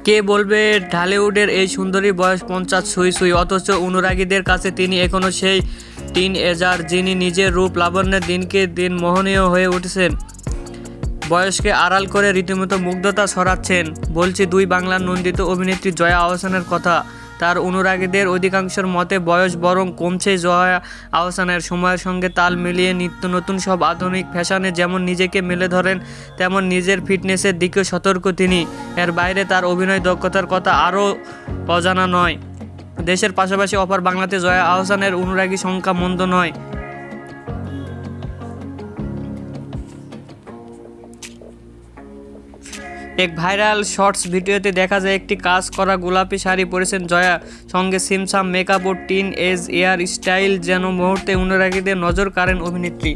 কে বলবে ঢালিউডের এই সুন্দরী বয়স 50 ছুঁই ছুঁই, অথচ অনুরাগীদের কাছে তিনি এখনও সেই টিন এজার যিনি নিজের রূপ লাবণ্যে দিনকে দিন মোহনীয় হয়ে উঠেছেন, বয়সকে আড়াল করে রীতিমতো মুগ্ধতা ছড়াচ্ছেন। বলছি দুই বাংলার নন্দিত অভিনেত্রী জয়া আহসানের কথা। তার অনুরাগীদের অধিকাংশের মতে বয়স বরং কমছে জয়া আহসানের। সময়ের সঙ্গে তাল মিলিয়ে নিত্য নতুন সব আধুনিক ফ্যাশনে যেমন নিজেকে মেলে ধরেন, তেমন নিজের ফিটনেসের দিকেও সতর্ক তিনি। এর বাইরে তার অভিনয় দক্ষতার কথা আরও অজানা নয়। দেশের পাশাপাশি অপার বাংলাতে জয়া আহসানের অনুরাগী সংখ্যা মন্দ নয়। এক ভাইরাল শর্টস ভিডিওতে দেখা যায় একটি কাজ করা গোলাপি শাড়ি পরেছেন জয়া, সঙ্গে সিমসাম মেকআপ ও টিন এজ এয়ার স্টাইল, যেন মুহূর্তে অনুরাগীদের নজর কাড়েন অভিনেত্রী।